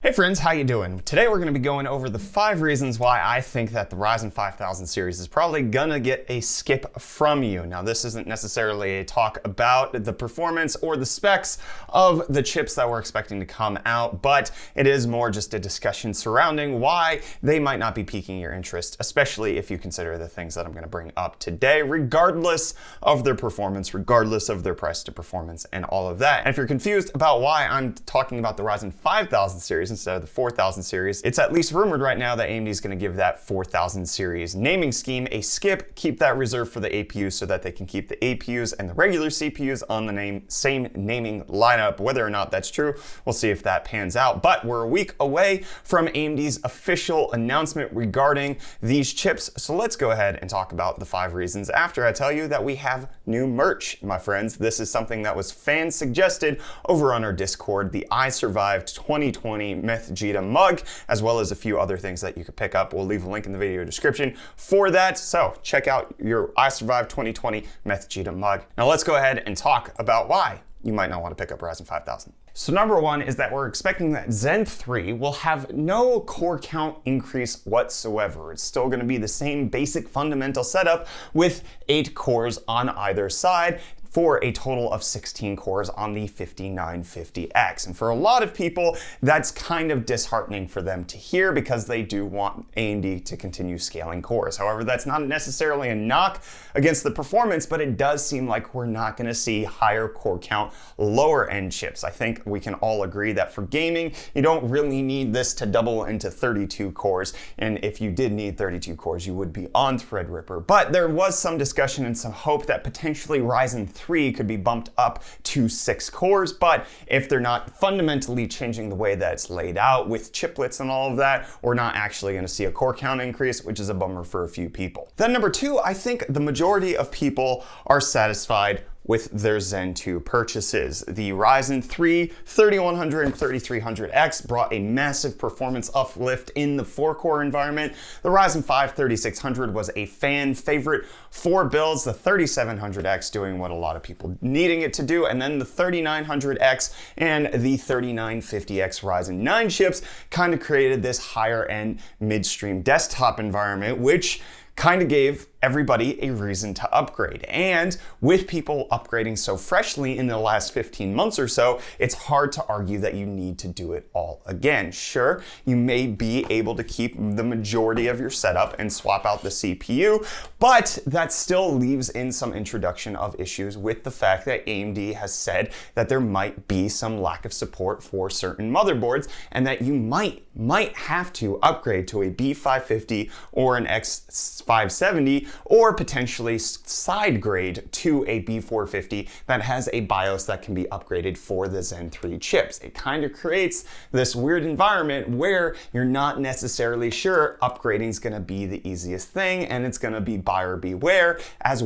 Hey friends, how you doing? Today we're going to be going over the 5 reasons why I think that the Ryzen 5000 series is probably going to get a skip from you. Now this isn't necessarily a talk about the performance or the specs of the chips that we're expecting to come out, but it is more just a discussion surrounding why they might not be piquing your interest, especially if you consider the things that I'm going to bring up today, regardless of their performance, regardless of their price to performance and all of that. And if you're confused about why I'm talking about the Ryzen 5000 series instead of the 4000 series, it's at least rumored right now that AMD is going to give that 4000 series naming scheme a skip, keep that reserved for the APUs so that they can keep the APUs and the regular CPUs on the same naming lineup. Whether or not that's true, we'll see if that pans out. But we're a week away from AMD's official announcement regarding these chips, so let's go ahead and talk about the 5 reasons after I tell you that we have new merch, my friends. This is something that was fan suggested over on our Discord, the I Survived 2020 Meth Gita mug, as well as a few other things that you could pick up. We'll leave a link in the video description for that, so check out your I Survived 2020 Meth Gita mug. Now let's go ahead and talk about why you might not want to pick up Ryzen 5000. So number one is that we're expecting that Zen 3 will have no core count increase whatsoever. It's still going to be the same basic fundamental setup with 8 cores on either side, for a total of 16 cores on the 5950X. And for a lot of people, that's kind of disheartening for them to hear because they do want AMD to continue scaling cores. However, that's not necessarily a knock against the performance, but it does seem like we're not gonna see higher core count, lower end chips. I think we can all agree that for gaming, you don't really need this to double into 32 cores. And if you did need 32 cores, you would be on Threadripper. But there was some discussion and some hope that potentially Ryzen 3 could be bumped up to 6 cores, but if they're not fundamentally changing the way that it's laid out with chiplets and all of that, we're not actually going to see a core count increase, which is a bummer for a few people. Then number 2, I think the majority of people are satisfied with their Zen 2 purchases. The Ryzen 3 3100 and 3300X brought a massive performance uplift in the 4-core environment. The Ryzen 5 3600 was a fan favorite for builds, the 3700X doing what a lot of people needing it to do, and then the 3900X and the 3950X Ryzen 9 chips kind of created this higher end midstream desktop environment, which kind of gave everybody a reason to upgrade. And with people upgrading so freshly in the last 15 months or so, it's hard to argue that you need to do it all again. Sure, you may be able to keep the majority of your setup and swap out the CPU, but that still leaves in some introduction of issues with the fact that AMD has said that there might be some lack of support for certain motherboards and that you might have to upgrade to a B550 or an X570 or potentially side grade to a B450 that has a BIOS that can be upgraded for the Zen 3 chips. It kind of creates this weird environment where you're not necessarily sure upgrading is going to be the easiest thing, and it's going to be buyer beware as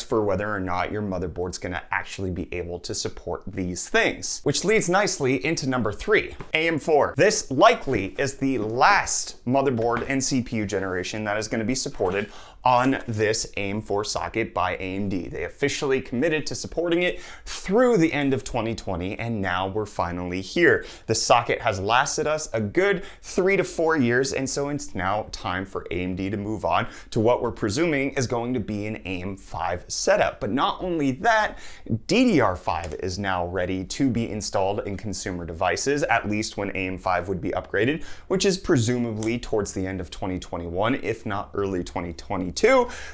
for whether or not your motherboard's going to actually be able to support these things. Which leads nicely into number 3, AM4. This likely is the last motherboard and CPU generation that is going to be supported on this AM4 socket by AMD. They officially committed to supporting it through the end of 2020, and now we're finally here. The socket has lasted us a good 3 to 4 years, and so it's now time for AMD to move on to what we're presuming is going to be an AM5 setup. But not only that, DDR5 is now ready to be installed in consumer devices, at least when AM5 would be upgraded, which is presumably towards the end of 2021, if not early 2022.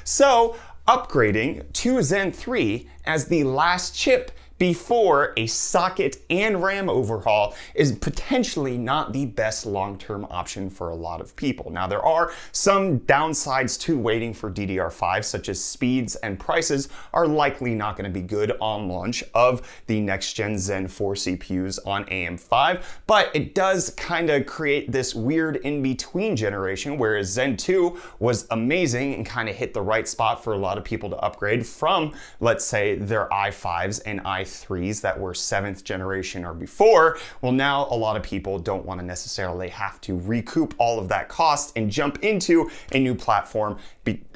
So upgrading to Zen 3 as the last chip before a socket and RAM overhaul is potentially not the best long-term option for a lot of people. Now, there are some downsides to waiting for DDR5, such as speeds and prices are likely not going to be good on launch of the next-gen Zen 4 CPUs on AM5, but it does kind of create this weird in-between generation, whereas Zen 2 was amazing and kind of hit the right spot for a lot of people to upgrade from, let's say, their i5s and i3 i3s that were 7th generation or before, well, now a lot of people don't want to necessarily have to recoup all of that cost and jump into a new platform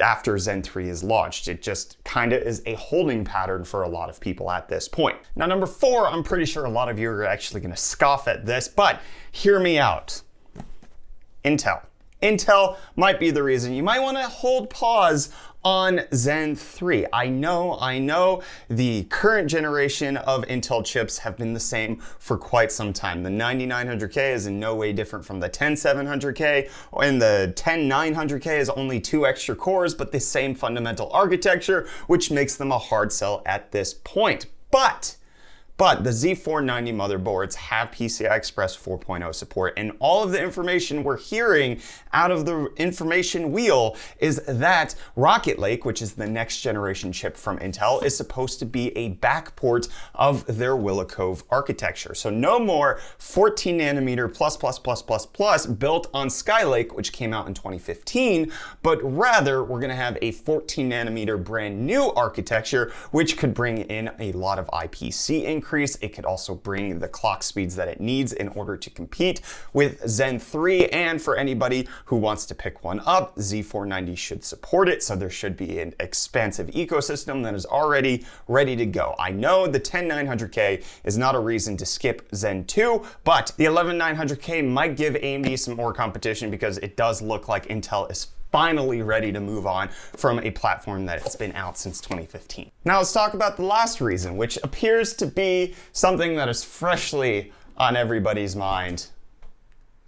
after Zen 3 is launched. It just kind of is a holding pattern for a lot of people at this point. Now, number 4, I'm pretty sure a lot of you are actually going to scoff at this, but hear me out. Intel. Intel might be the reason you might want to hold pause on Zen 3. I know the current generation of Intel chips have been the same for quite some time. The 9900K is in no way different from the 10700K, and the 10900K is only 2 extra cores, but the same fundamental architecture, which makes them a hard sell at this point. But the Z490 motherboards have PCI Express 4.0 support, and all of the information we're hearing out of the information wheel is that Rocket Lake, which is the next generation chip from Intel, is supposed to be a backport of their Willow Cove architecture. So no more 14 nanometer plus built on Skylake, which came out in 2015, but rather we're gonna have a 14 nanometer brand new architecture, which could bring in a lot of IPC increase. It could also bring the clock speeds that it needs in order to compete with Zen 3. And for anybody who wants to pick one up, Z490 should support it. So there should be an expansive ecosystem that is already ready to go. I know the 10900K is not a reason to skip Zen 2, but the 11900K might give AMD some more competition because it does look like Intel is finally ready to move on from a platform that has been out since 2015. Now let's talk about the last reason, which appears to be something that is freshly on everybody's mind.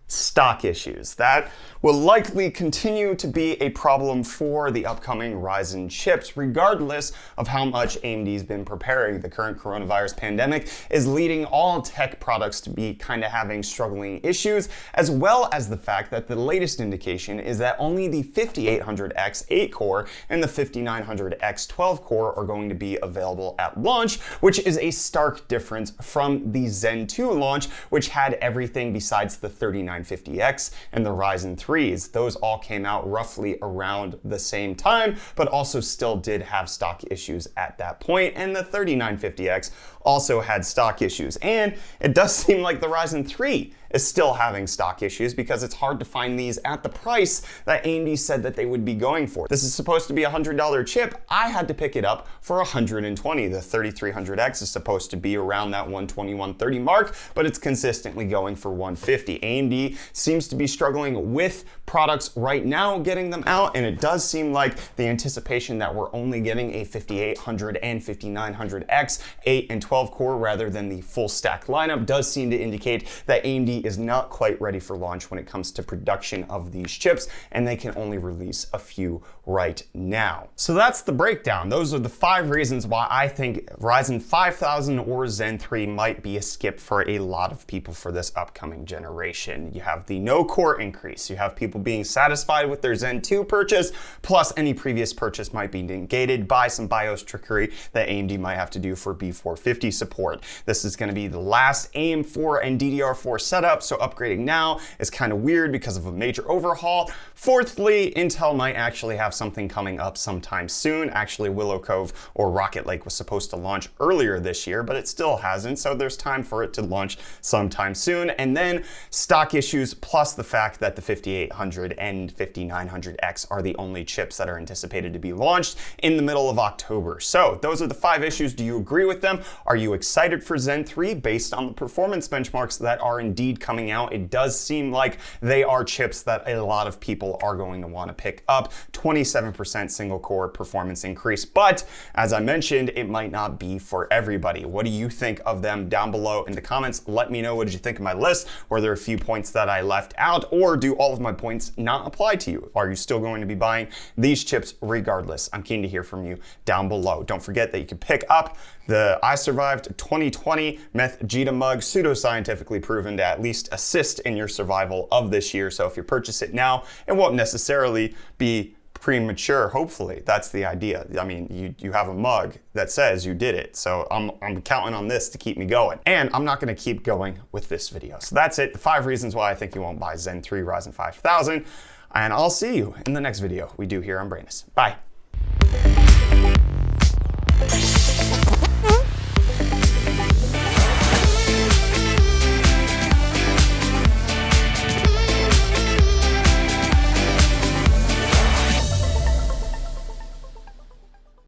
Stock issues. That will likely continue to be a problem for the upcoming Ryzen chips, regardless of how much AMD's been preparing. The current coronavirus pandemic is leading all tech products to be kind of having struggling issues, as well as the fact that the latest indication is that only the 5800X 8-core and the 5900X 12-core are going to be available at launch, which is a stark difference from the Zen 2 launch, which had everything besides the 3950X and the Ryzen 3s. Those all came out roughly around the same time, but also still did have stock issues at that point. And the 3950X also had stock issues. And it does seem like the Ryzen 3 is still having stock issues because it's hard to find these at the price that AMD said that they would be going for. This is supposed to be a $100 chip. I had to pick it up for $120. The 3300X is supposed to be around that $120, $130 mark, but it's consistently going for $150. AMD seems to be struggling with products right now, getting them out, and it does seem like the anticipation that we're only getting a 5800 and 5900X 8 and 12 core rather than the full stack lineup does seem to indicate that AMD is not quite ready for launch when it comes to production of these chips, and they can only release a few right now. So that's the breakdown. Those are the 5 reasons why I think Ryzen 5000 or Zen 3 might be a skip for a lot of people for this upcoming generation. You have the no core increase. You have people being satisfied with their Zen 2 purchase, plus any previous purchase might be negated by some BIOS trickery that AMD might have to do for B450 support. This is going to be the last AM4 and DDR4 setup, so upgrading now is kind of weird because of a major overhaul. Fourthly, Intel might actually have something coming up sometime soon. Actually, Willow Cove or Rocket Lake was supposed to launch earlier this year, but it still hasn't, so there's time for it to launch sometime soon. And then stock issues, plus the fact that the 5800 and 5900X are the only chips that are anticipated to be launched in the middle of October. So those are the 5 issues. Do you agree with them? Are you excited for Zen 3 based on the performance benchmarks that are indeed coming out? It does seem like they are chips that a lot of people are going to want to pick up. 27% single core performance increase, but as I mentioned, it might not be for everybody. What do you think of them down below in the comments? Let me know what did you think of my list. Were there a few points that I left out, or do all of my points not apply to you? Are you still going to be buying these chips regardless? I'm keen to hear from you down below. Don't forget that you can pick up the I Survived 2020 Meth Gita mug, pseudoscientifically proven to at least assist in your survival of this year. So if you purchase it now, it won't necessarily be premature. Hopefully that's the idea. I mean, you have a mug that says you did it. So I'm counting on this to keep me going. And I'm not going to keep going with this video. So that's it. The 5 reasons why I think you won't buy Zen 3 Ryzen 5000. And I'll see you in the next video we do here on Brainless. Bye.